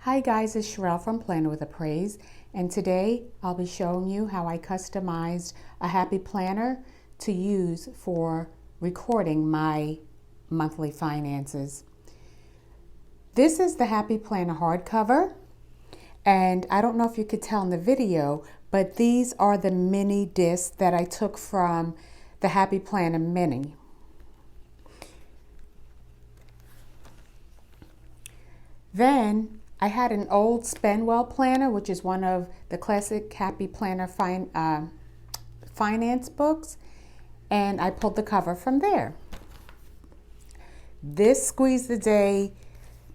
Hi guys, it's Sha-rel from Planner with a Praise, and today I'll be showing you how I customized a happy planner to use for recording my monthly finances. This is the Happy Planner hardcover, and I don't know if you could tell in the video, but these are the mini discs that I took from the Happy Planner Mini. Then I had an old Spendwell planner, which is one of the classic Happy Planner finance books, and I pulled the cover from there. This Squeeze the Day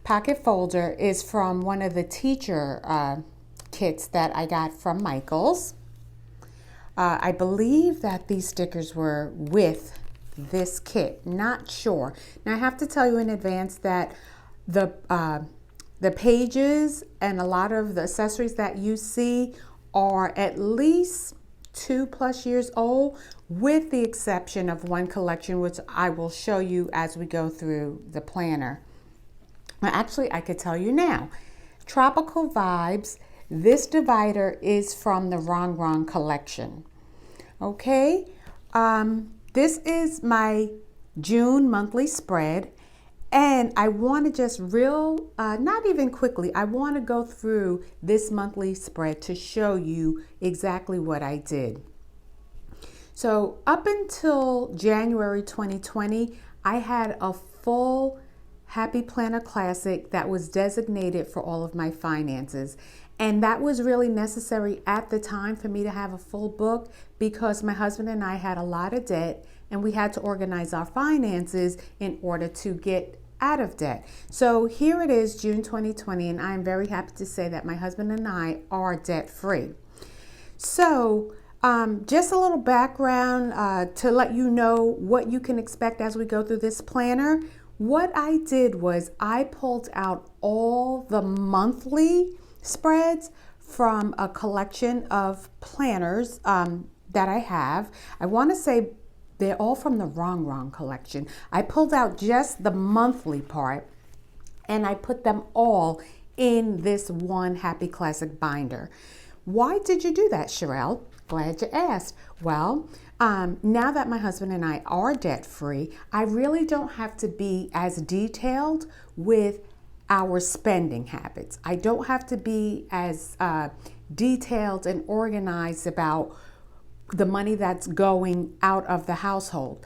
pocket folder is from one of the teacher kits that I got from Michaels. I believe that these stickers were with this kit, not sure. Now I have to tell you in advance that the pages and a lot of the accessories that you see are at least 2+ years old, with the exception of one collection, which I will show you as we go through the planner. Well, actually, I could tell you now. Tropical Vibes, this divider is from the Rongrong collection. Okay, this is my June monthly spread. And I want to just not even quickly, I want to go through this monthly spread to show you exactly what I did. So up until January 2020, I had a full Happy Planner Classic that was designated for all of my finances. And that was really necessary at the time for me to have a full book, because my husband and I had a lot of debt and we had to organize our finances in order to get out of debt. So here it is, June 2020, and I'm very happy to say that my husband and I are debt free. So just a little background to let you know what you can expect as we go through this planner. What I did was I pulled out all the monthly spreads from a collection of planners that I have. I want to say they're all from the Rongrong collection. I pulled out just the monthly part and I put them all in this one Happy Classic binder. Why did you do that, Charyl? Glad you asked. Well, now that my husband and I are debt free, I really don't have to be as detailed with our spending habits. I don't have to be as detailed and organized about the money that's going out of the household,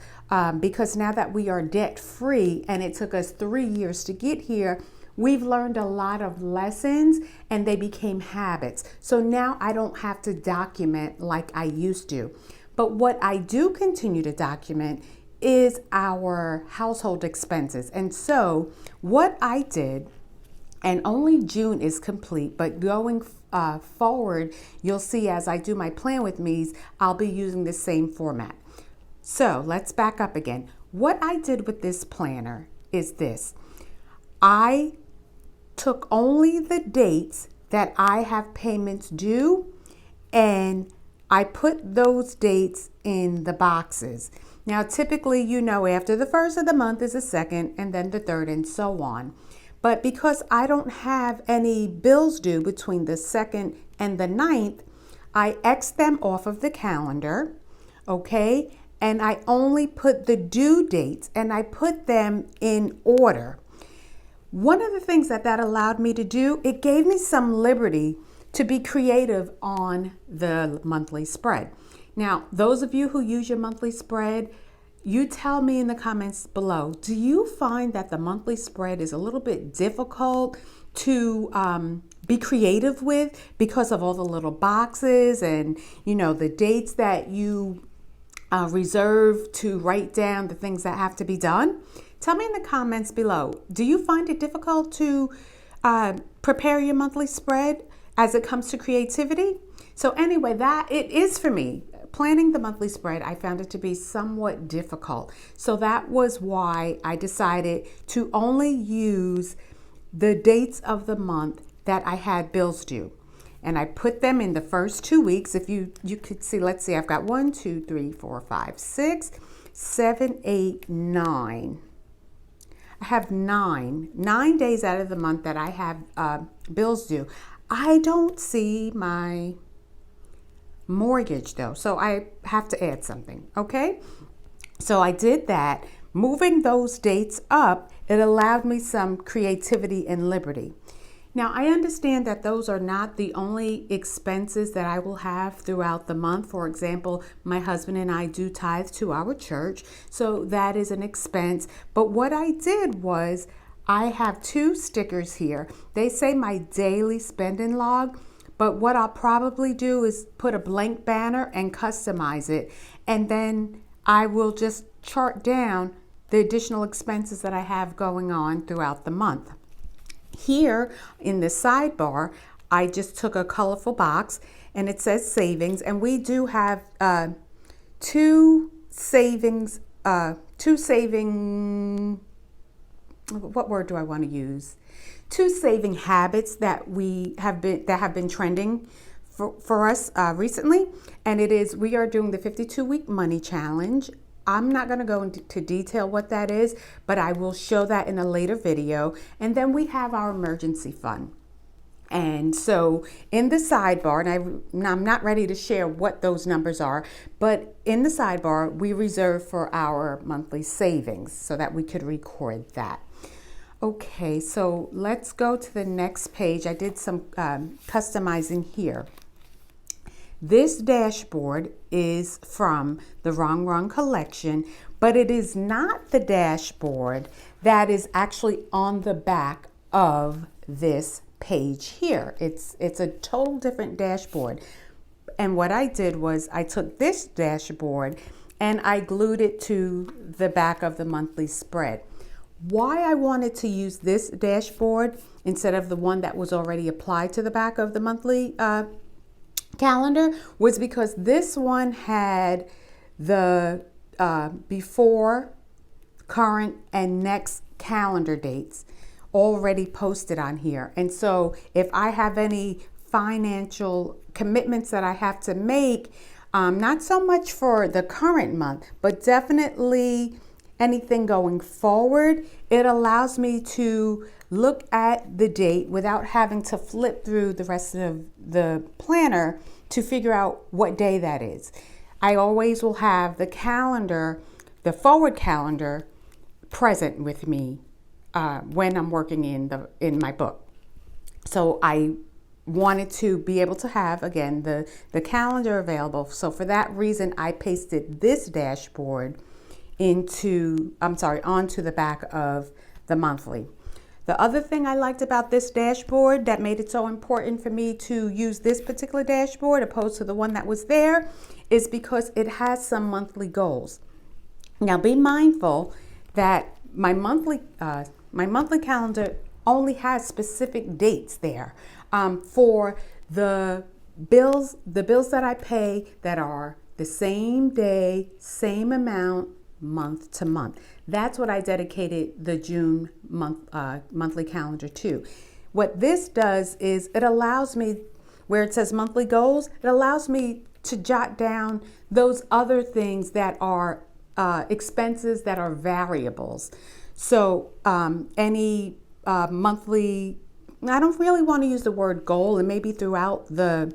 because now that we are debt free and it took us 3 years to get here, we've learned a lot of lessons and they became habits. So now I don't have to document like I used to. But what I do continue to document is our household expenses. And so what I did, and only June is complete, but going forward, you'll see as I do my plan with me's, I'll be using the same format. So let's back up again. What I did with this planner is this. I took only the dates that I have payments due, and I put those dates in the boxes. Now, typically, you know, after the first of the month is the second, and then the third, and so on. But because I don't have any bills due between the 2nd and the 9th, I X them off of the calendar, okay? And I only put the due dates and I put them in order. One of the things that allowed me to do, it gave me some liberty to be creative on the monthly spread. Now, those of you who use your monthly spread, you tell me in the comments below, do you find that the monthly spread is a little bit difficult to be creative with because of all the little boxes and, you know, the dates that you reserve to write down the things that have to be done? Tell me in the comments below, do you find it difficult to prepare your monthly spread as it comes to creativity? So anyway, that it is for me. Planning the monthly spread, I found it to be somewhat difficult. So that was why I decided to only use the dates of the month that I had bills due. And I put them in the first 2 weeks. If you could see, let's see, I've got 1, 2, 3, 4, 5, 6, 7, 8, 9. I have nine days out of the month that I have bills due. I don't see my mortgage though, so I have to add something, okay? So I did that. Moving those dates up, it allowed me some creativity and liberty. Now, I understand that those are not the only expenses that I will have throughout the month. For example, my husband and I do tithe to our church, so that is an expense. But what I did was I have 2 stickers here. They say my daily spending log, but what I'll probably do is put a blank banner and customize it, and then I will just chart down the additional expenses that I have going on throughout the month. Here in the sidebar, I just took a colorful box and it says savings, and we do have two saving, what word do I want to use? 2 saving habits that have been trending for us recently, and it is, we are doing the 52-week money challenge. I'm not going to go into detail what that is, but I will show that in a later video. And then we have our emergency fund. And so in the sidebar, and I'm not ready to share what those numbers are, but in the sidebar, we reserve for our monthly savings so that we could record that. Okay, so let's go to the next page. I did some customizing here. This dashboard is from the Rongrong collection, but it is not the dashboard that is actually on the back of this page here. It's a total different dashboard. And what I did was I took this dashboard and I glued it to the back of the monthly spread. Why I wanted to use this dashboard instead of the one that was already applied to the back of the monthly calendar was because this one had the before, current, and next calendar dates already posted on here. And so if I have any financial commitments that I have to make, not so much for the current month, but definitely anything going forward, it allows me to look at the date without having to flip through the rest of the planner to figure out what day that is. I always will have the calendar, the forward calendar, present with me when I'm working in my book. So I wanted to be able to have, again, the calendar available. So for that reason, I pasted this dashboard onto the back of the monthly. The other thing I liked about this dashboard that made it so important for me to use this particular dashboard opposed to the one that was there is because it has some monthly goals. Now be mindful that my monthly calendar only has specific dates there for the bills that I pay that are the same day, same amount, month to month. That's what I dedicated the June monthly calendar to. What this does is it allows me, where it says monthly goals, it allows me to jot down those other things that are expenses that are variables. So any monthly, I don't really want to use the word goal, and maybe throughout the,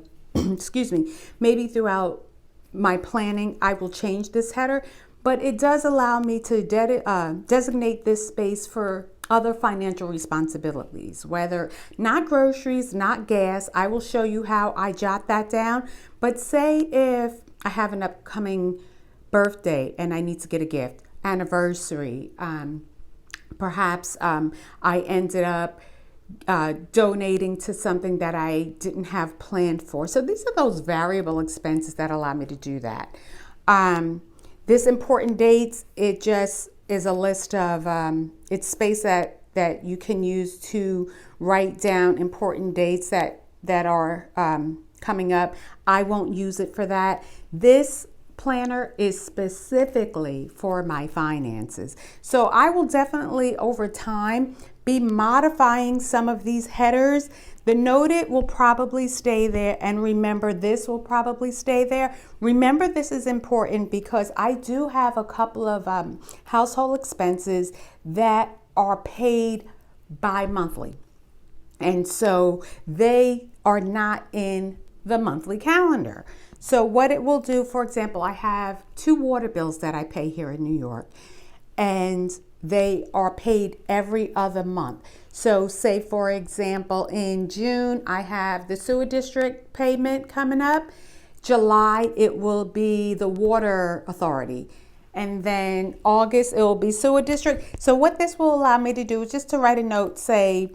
maybe throughout my planning, I will change this header. But it does allow me to designate this space for other financial responsibilities, whether not groceries, not gas. I will show you how I jot that down. But say if I have an upcoming birthday and I need to get a gift, anniversary, perhaps I ended up donating to something that I didn't have planned for. So these are those variable expenses that allow me to do that. This important dates, it just is a list of, it's space that you can use to write down important dates that are coming up. I won't use it for that. This planner is specifically for my finances. So I will definitely over time be modifying some of these headers. The noted will probably stay there, and remember this will probably stay there. Remember this is important because I do have a couple of household expenses that are paid bi-monthly. And so they are not in the monthly calendar. So what it will do, for example, I have 2 water bills that I pay here in New York, and they are paid every other month. So say, for example, in June, I have the sewer district payment coming up. July, it will be the water authority. And then August, it will be sewer district. So what this will allow me to do is just to write a note, say,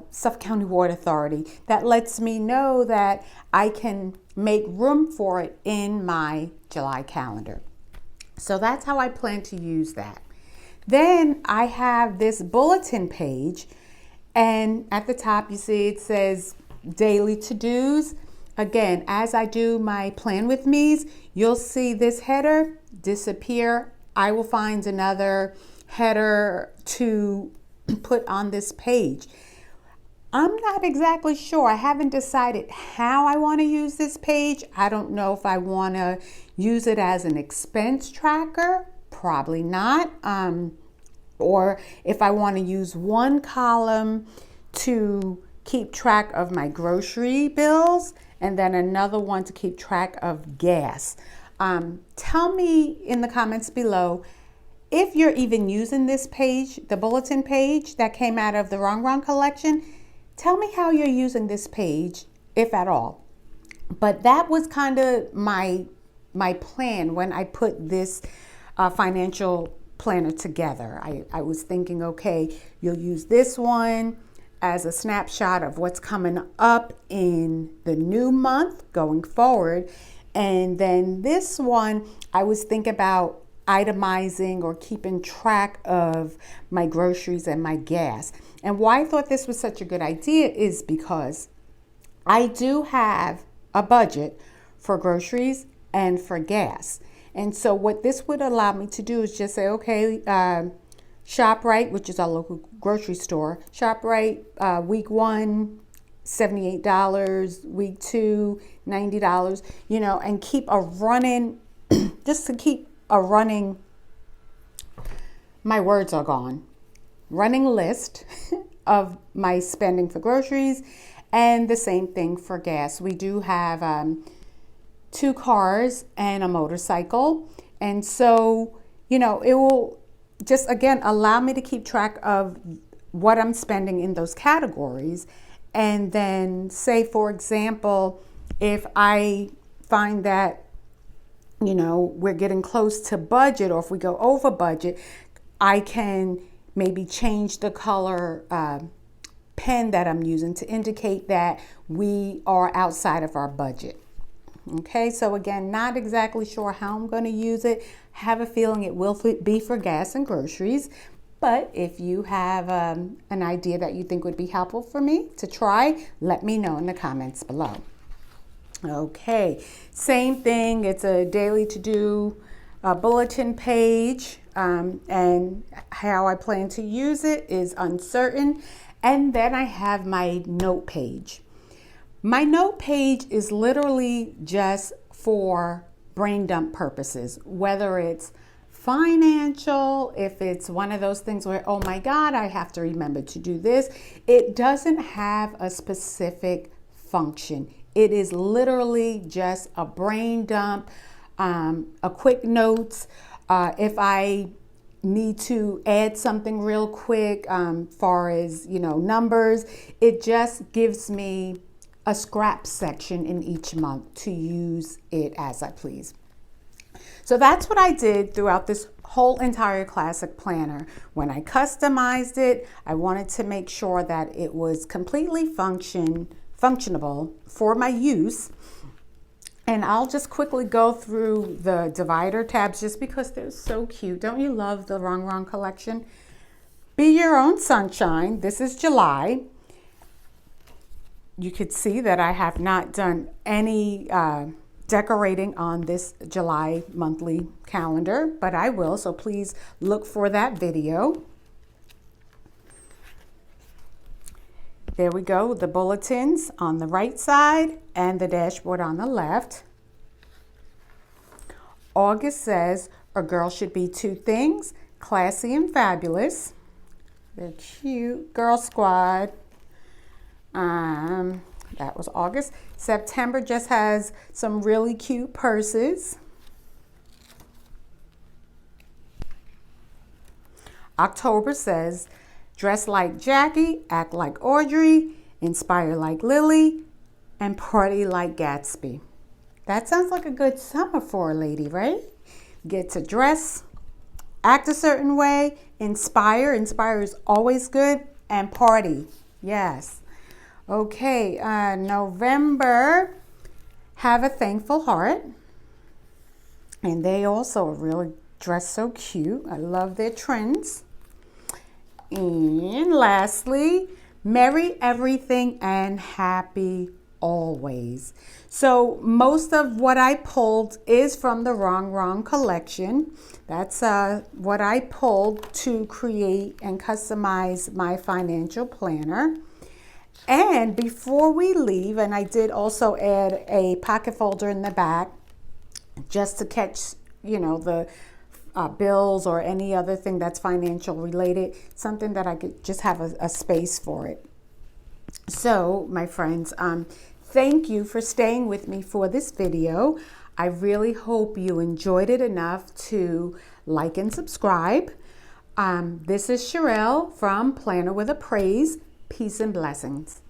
Suffolk County Water Authority. That lets me know that I can make room for it in my July calendar. So that's how I plan to use that. Then I have this bulletin page, and at the top you see it says daily to-dos. Again, as I do my plan with me's, you'll see this header disappear. I will find another header to put on this page. I'm not exactly sure. I haven't decided how I want to use this page. I don't know if I want to use it as an expense tracker. Probably not. Or if I want to use one column to keep track of my grocery bills and then another one to keep track of gas. Tell me in the comments below if you're even using this page, the bulletin page that came out of the Rongrong collection. Tell me how you're using this page, if at all. But that was kind of my plan when I put this financial planner together. I was thinking, okay, you'll use this one as a snapshot of what's coming up in the new month going forward. And then this one, I was thinking about itemizing or keeping track of my groceries and my gas. And why I thought this was such a good idea is because I do have a budget for groceries and for gas. And so what this would allow me to do is just say, okay, ShopRite, which is our local grocery store, ShopRite, week 1, $78, week 2, $90, and keep a running, just to keep a running, my words are gone, running list of my spending for groceries, and the same thing for gas. We do have 2 cars and a motorcycle, and so it will just again allow me to keep track of what I'm spending in those categories. And then say, for example, if I find that we're getting close to budget, or if we go over budget, I can maybe change the color pen that I'm using to indicate that we are outside of our budget. Okay, so again, not exactly sure how I'm going to use it. Have a feeling it will be for gas and groceries. But if you have an idea that you think would be helpful for me to try, let me know in the comments below. Okay, same thing. It's a daily to-do bulletin page, and how I plan to use it is uncertain. And then I have my note page. My note page is literally just for brain dump purposes, whether it's financial, if it's one of those things where, oh my God, I have to remember to do this. It doesn't have a specific function. It is literally just a brain dump, a quick notes. If I need to add something real quick, far as, numbers, it just gives me a scrap section in each month to use it as I please. So that's what I did throughout this whole entire classic planner. When I customized it, I wanted to make sure that it was completely functionable for my use. And I'll just quickly go through the divider tabs just because they're so cute. Don't you love the Rongrong collection? Be Your Own Sunshine. This is July. You could see that I have not done any decorating on this July monthly calendar, but I will, so please look for that video. There we go, the bulletins on the right side and the dashboard on the left. August says, a girl should be 2 things, Classy and Fabulous. They're cute. Girl Squad. That was August. September just has some really cute purses. October says, dress like Jackie, act like Audrey, inspire like Lily, and party like Gatsby. That sounds like a good summer for a lady, right? Get to dress, act a certain way, inspire is always good, and party, yes. Okay, November, Have a Thankful Heart. And they also are really dressed so cute. I love their trends. And lastly, Merry Everything and Happy Always. So most of what I pulled is from the Rongrong collection. That's what I pulled to create and customize my financial planner. And before we leave, and I did also add a pocket folder in the back just to catch, the bills or any other thing that's financial related, something that I could just have a space for it. So, my friends, thank you for staying with me for this video. I really hope you enjoyed it enough to like and subscribe. This is Charyl from Planner with a Praise. Peace and blessings.